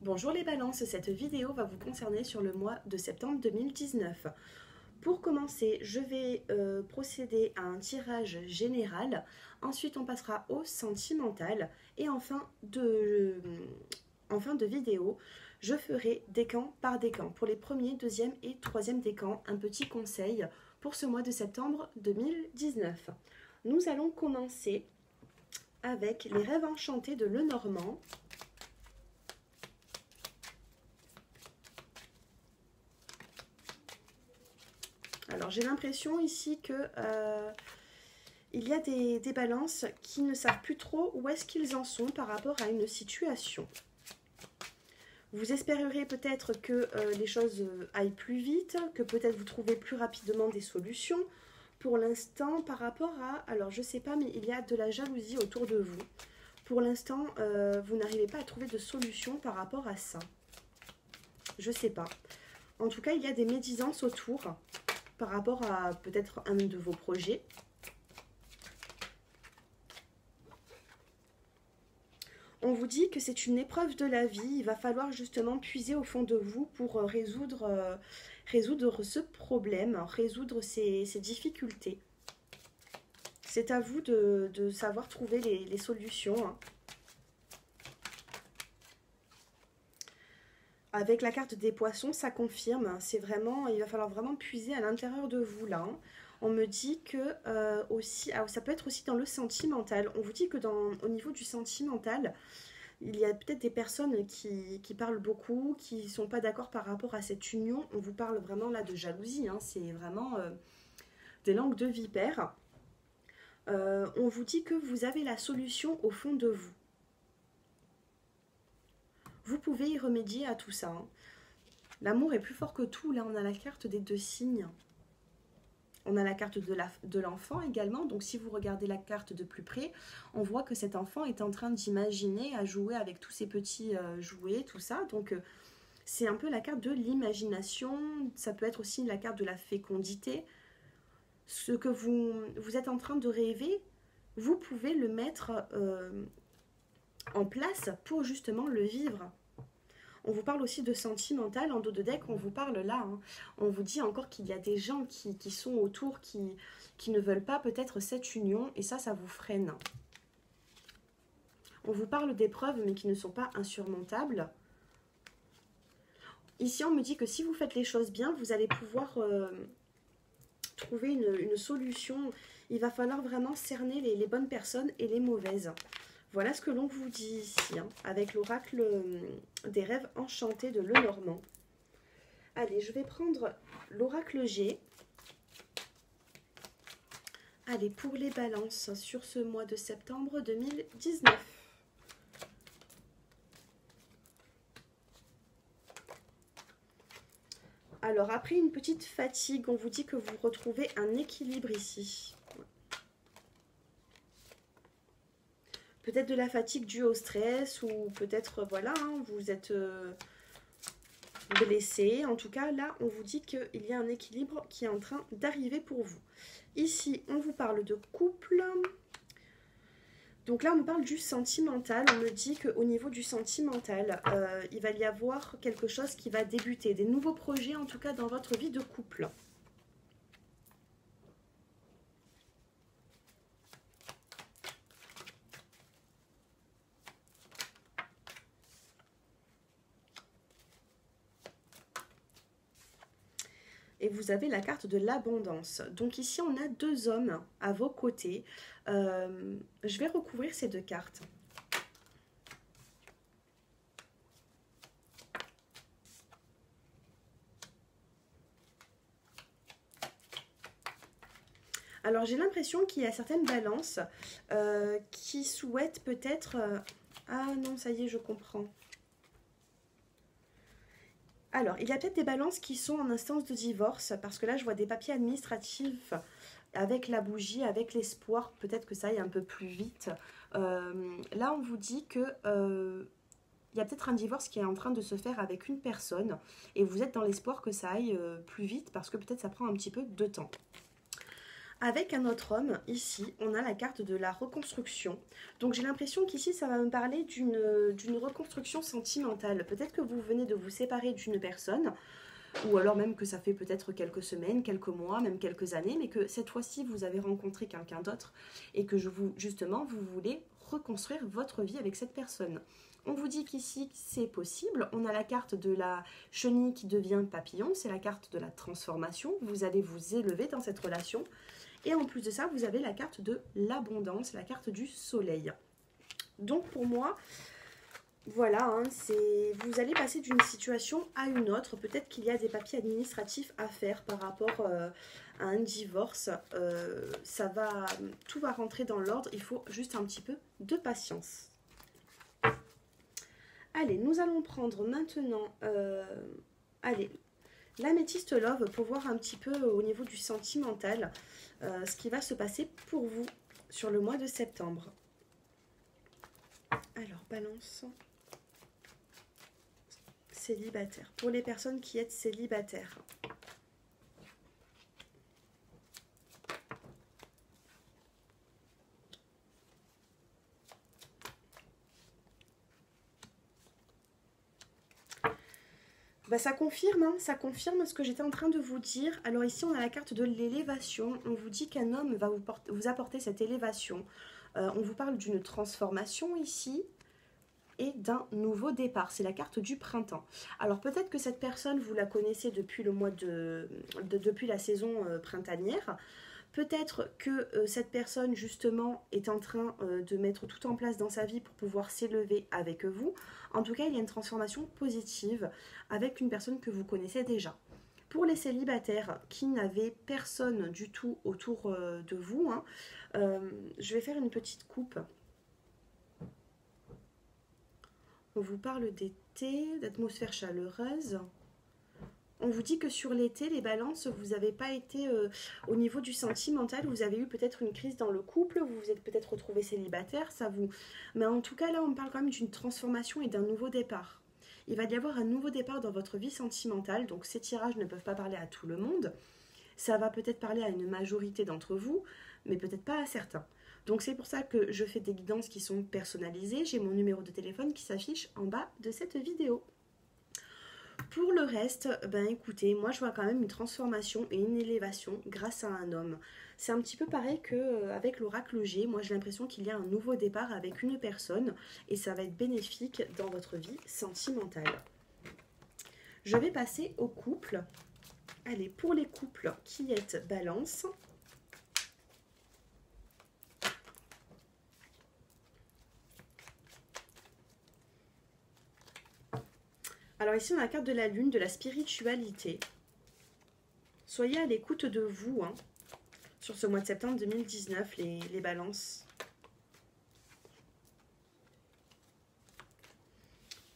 Bonjour les balances, cette vidéo va vous concerner sur le mois de septembre 2019. Pour commencer, je vais procéder à un tirage général, ensuite on passera au sentimental et en fin de vidéo, je ferai décan par décan. Pour les premiers, deuxième et troisième décans, un petit conseil pour ce mois de septembre 2019. Nous allons commencer avec les rêves enchantés de Lenormand. Alors j'ai l'impression ici que il y a des balances qui ne savent plus trop où est-ce qu'ils en sont par rapport à une situation. Vous espérerez peut-être que les choses aillent plus vite, que peut-être vous trouvez plus rapidement des solutions. Pour l'instant, par rapport à... Alors je sais pas, mais il y a de la jalousie autour de vous. Pour l'instant, vous n'arrivez pas à trouver de solution par rapport à ça. Je sais pas. En tout cas, il y a des médisances autour par rapport à peut-être un de vos projets. On vous dit que c'est une épreuve de la vie. Il va falloir justement puiser au fond de vous pour résoudre ce problème, résoudre ces difficultés. C'est à vous de savoir trouver les solutions. Avec la carte des poissons, ça confirme. C'est vraiment, il va falloir vraiment puiser à l'intérieur de vous là. On me dit que aussi, ça peut être aussi dans le sentimental. On vous dit que au niveau du sentimental, il y a peut-être des personnes qui parlent beaucoup, qui ne sont pas d'accord par rapport à cette union. On vous parle vraiment là de jalousie. C'est vraiment des langues de vipère. On vous dit que vous avez la solution au fond de vous. Vous pouvez y remédier à tout ça. L'amour est plus fort que tout. Là, on a la carte des deux signes. On a la carte de l'enfant également. Donc, si vous regardez la carte de plus près, on voit que cet enfant est en train d'imaginer, à jouer avec tous ces petits jouets, tout ça. Donc, c'est un peu la carte de l'imagination. Ça peut être aussi la carte de la fécondité. Ce que vous êtes en train de rêver, vous pouvez le mettre en place pour justement le vivre. On vous parle aussi de sentimental, en dos de deck, on vous parle là. On vous dit encore qu'il y a des gens qui sont autour, qui ne veulent pas peut-être cette union, et ça vous freine. On vous parle d'épreuves, mais qui ne sont pas insurmontables. Ici, on me dit que si vous faites les choses bien, vous allez pouvoir trouver une solution. Il va falloir vraiment cerner les bonnes personnes et les mauvaises. Voilà ce que l'on vous dit ici, avec l'oracle des rêves enchantés de Lenormand. Allez, je vais prendre l'oracle G. Allez, pour les balances sur ce mois de septembre 2019. Alors, après une petite fatigue, on vous dit que vous retrouvez un équilibre ici. Peut-être de la fatigue due au stress ou peut-être, voilà, vous êtes blessé. En tout cas, là, on vous dit qu'il y a un équilibre qui est en train d'arriver pour vous. Ici, on vous parle de couple. Donc là, on nous parle du sentimental. On me dit qu'au niveau du sentimental, il va y avoir quelque chose qui va débuter. Des nouveaux projets, en tout cas, dans votre vie de couple. Et vous avez la carte de l'abondance. Donc ici, on a deux hommes à vos côtés. Je vais recouvrir ces deux cartes. Alors, j'ai l'impression qu'il y a certaines balances qui souhaitent peut-être... Ah non, ça y est, je comprends. Alors, il y a peut-être des balances qui sont en instance de divorce, parce que là, je vois des papiers administratifs avec la bougie, avec l'espoir, peut-être que ça aille un peu plus vite. Là, on vous dit que il y a peut-être un divorce qui est en train de se faire avec une personne, et vous êtes dans l'espoir que ça aille plus vite, parce que peut-être ça prend un petit peu de temps. Avec un autre homme, ici, on a la carte de la reconstruction. Donc j'ai l'impression qu'ici, ça va me parler d'une reconstruction sentimentale. Peut-être que vous venez de vous séparer d'une personne, ou alors même que ça fait peut-être quelques semaines, quelques mois, même quelques années, mais que cette fois-ci, vous avez rencontré quelqu'un d'autre et que justement, vous voulez reconstruire votre vie avec cette personne. On vous dit qu'ici, c'est possible. On a la carte de la chenille qui devient papillon. C'est la carte de la transformation. Vous allez vous élever dans cette relation. Et en plus de ça, vous avez la carte de l'abondance, la carte du soleil. Donc pour moi, voilà, hein, vous allez passer d'une situation à une autre. Peut-être qu'il y a des papiers administratifs à faire par rapport à un divorce. Tout va rentrer dans l'ordre. Il faut juste un petit peu de patience. Allez, nous allons prendre maintenant l'améthyste love pour voir un petit peu au niveau du sentimental ce qui va se passer pour vous sur le mois de septembre. Alors, balance. Célibataire. Pour les personnes qui êtes célibataires. Bah, ça confirme, hein, ça confirme ce que j'étais en train de vous dire. Alors ici, on a la carte de l'élévation. On vous dit qu'un homme va vous apporter cette élévation. On vous parle d'une transformation ici et d'un nouveau départ. C'est la carte du printemps. Alors peut-être que cette personne, vous la connaissez depuis le mois depuis la saison printanière. Peut-être que cette personne, justement, est en train de mettre tout en place dans sa vie pour pouvoir s'élever avec vous. En tout cas, il y a une transformation positive avec une personne que vous connaissez déjà. Pour les célibataires qui n'avaient personne du tout autour de vous, hein, je vais faire une petite coupe. On vous parle d'été, d'atmosphère chaleureuse. On vous dit que sur l'été, les balances, vous n'avez pas été au niveau du sentimental, vous avez eu peut-être une crise dans le couple, vous vous êtes peut-être retrouvé célibataire, mais en tout cas là, on parle quand même d'une transformation et d'un nouveau départ. Il va y avoir un nouveau départ dans votre vie sentimentale, donc ces tirages ne peuvent pas parler à tout le monde. Ça va peut-être parler à une majorité d'entre vous, mais peut-être pas à certains. Donc c'est pour ça que je fais des guidances qui sont personnalisées. J'ai mon numéro de téléphone qui s'affiche en bas de cette vidéo. Pour le reste, ben écoutez, moi je vois quand même une transformation et une élévation grâce à un homme. C'est un petit peu pareil qu'avec l'oracle G. Moi j'ai l'impression qu'il y a un nouveau départ avec une personne et ça va être bénéfique dans votre vie sentimentale. Je vais passer au couple. Allez, pour les couples qui êtes balance. Alors ici, on a la carte de la lune, de la spiritualité. Soyez à l'écoute de vous, hein, sur ce mois de septembre 2019, les balances.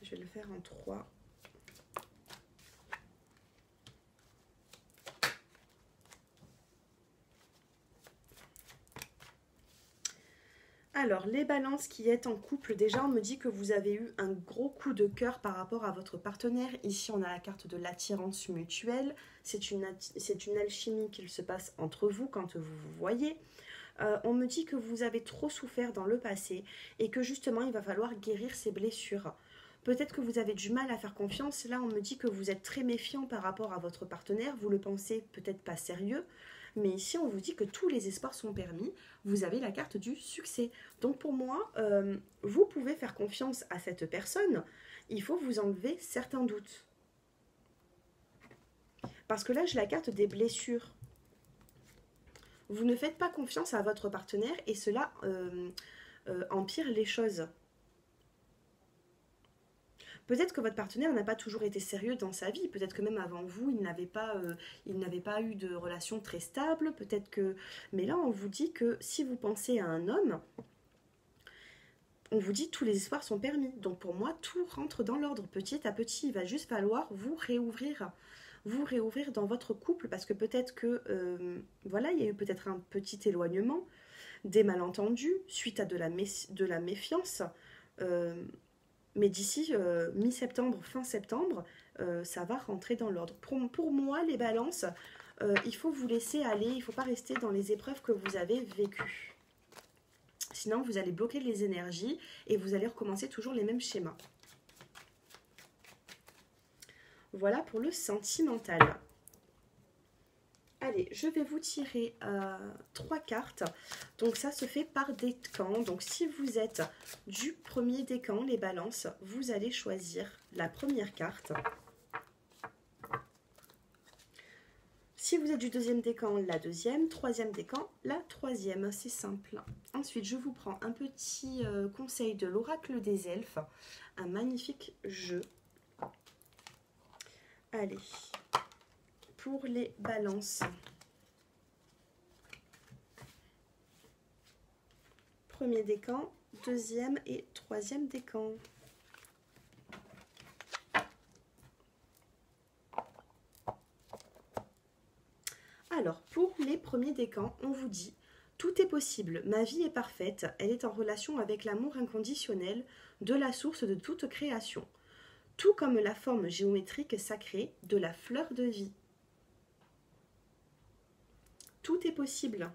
Je vais le faire en 3. Alors, les balances qui êtes en couple, déjà on me dit que vous avez eu un gros coup de cœur par rapport à votre partenaire. Ici, on a la carte de l'attirance mutuelle. C'est une alchimie qu'il se passe entre vous quand vous vous voyez. On me dit que vous avez trop souffert dans le passé et que justement, il va falloir guérir ces blessures. Peut-être que vous avez du mal à faire confiance. Là, on me dit que vous êtes très méfiant par rapport à votre partenaire. Vous le pensez peut-être pas sérieux. Mais ici, on vous dit que tous les espoirs sont permis. Vous avez la carte du succès. Donc pour moi, vous pouvez faire confiance à cette personne. Il faut vous enlever certains doutes. Parce que là, j'ai la carte des blessures. Vous ne faites pas confiance à votre partenaire et cela empire les choses. Peut-être que votre partenaire n'a pas toujours été sérieux dans sa vie. Peut-être que même avant vous, il n'avait pas eu de relation très stable. Peut-être que... Mais là, on vous dit que si vous pensez à un homme, on vous dit que tous les espoirs sont permis. Donc pour moi, tout rentre dans l'ordre. Petit à petit, il va juste falloir vous réouvrir dans votre couple. Parce que peut-être que, voilà, il y a eu peut-être un petit éloignement, des malentendus, suite à de la méfiance. Mais d'ici mi-septembre, fin septembre, ça va rentrer dans l'ordre. Pour moi, les balances, il faut vous laisser aller, il ne faut pas rester dans les épreuves que vous avez vécues. Sinon, vous allez bloquer les énergies et vous allez recommencer toujours les mêmes schémas. Voilà pour le sentimental. Allez, je vais vous tirer 3 cartes. Donc ça se fait par décan. Donc si vous êtes du premier décan, les balances, vous allez choisir la première carte. Si vous êtes du deuxième décan, la deuxième. Troisième décan, la troisième. C'est simple. Ensuite, je vous prends un petit conseil de l'oracle des elfes. Un magnifique jeu. Allez, pour les balances. Premier décan, deuxième et troisième décan. Alors, pour les premiers décans, on vous dit « Tout est possible, ma vie est parfaite, elle est en relation avec l'amour inconditionnel de la source de toute création, tout comme la forme géométrique sacrée de la fleur de vie. Tout est possible. »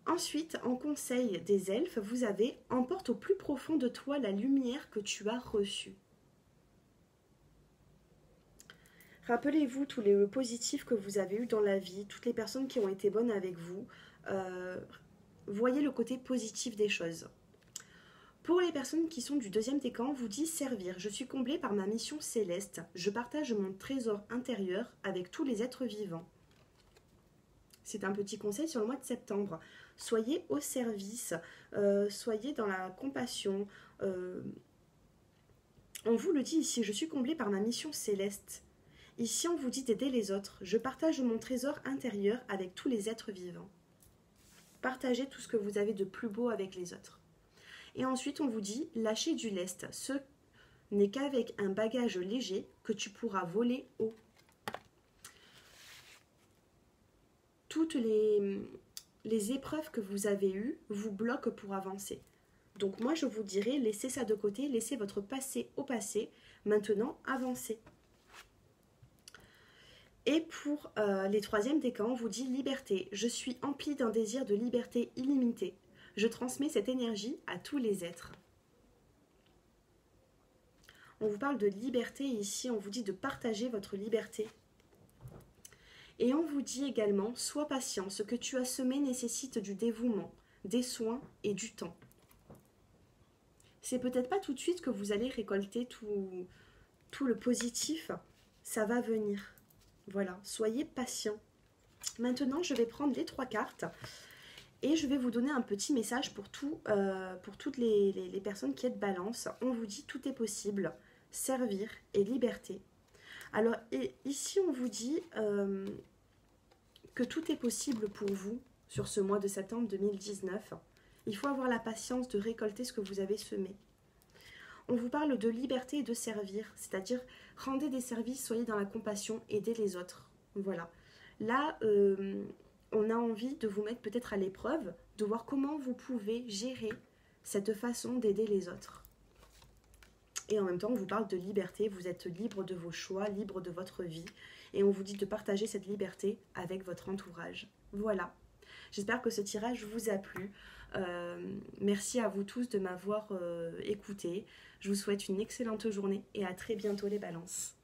Ensuite, en conseil des elfes, vous avez « Emporte au plus profond de toi la lumière que tu as reçue. » Rappelez-vous tous les positifs que vous avez eu dans la vie, toutes les personnes qui ont été bonnes avec vous. Voyez le côté positif des choses. Pour les personnes qui sont du deuxième décan, vous dit servir. Je suis comblée par ma mission céleste. Je partage mon trésor intérieur avec tous les êtres vivants. C'est un petit conseil sur le mois de septembre. Soyez au service, soyez dans la compassion. On vous le dit ici, je suis comblée par ma mission céleste. Ici, on vous dit d'aider les autres. Je partage mon trésor intérieur avec tous les êtres vivants. Partagez tout ce que vous avez de plus beau avec les autres. Et ensuite, on vous dit, lâchez du lest. Ce n'est qu'avec un bagage léger que tu pourras voler haut. Toutes les épreuves que vous avez eues vous bloquent pour avancer. Donc moi, je vous dirais, laissez ça de côté, laissez votre passé au passé. Maintenant, avancez. Et pour les troisièmes décans, on vous dit liberté. Je suis emplie d'un désir de liberté illimitée. Je transmets cette énergie à tous les êtres. On vous parle de liberté ici, on vous dit de partager votre liberté. Et on vous dit également, sois patient, ce que tu as semé nécessite du dévouement, des soins et du temps. C'est peut-être pas tout de suite que vous allez récolter tout le positif, ça va venir. Voilà, soyez patient. Maintenant, je vais prendre les 3 cartes et je vais vous donner un petit message pour toutes les personnes qui êtes balance. On vous dit tout est possible, servir et liberté. Alors ici, on vous dit que tout est possible pour vous sur ce mois de septembre 2019. Il faut avoir la patience de récolter ce que vous avez semé. On vous parle de liberté et de servir, c'est-à-dire rendez des services, soyez dans la compassion, aidez les autres. Voilà. Là, on a envie de vous mettre peut-être à l'épreuve, de voir comment vous pouvez gérer cette façon d'aider les autres. Et en même temps, on vous parle de liberté, vous êtes libre de vos choix, libre de votre vie. Et on vous dit de partager cette liberté avec votre entourage. Voilà. J'espère que ce tirage vous a plu. Merci à vous tous de m'avoir écouté. Je vous souhaite une excellente journée et à très bientôt les balances.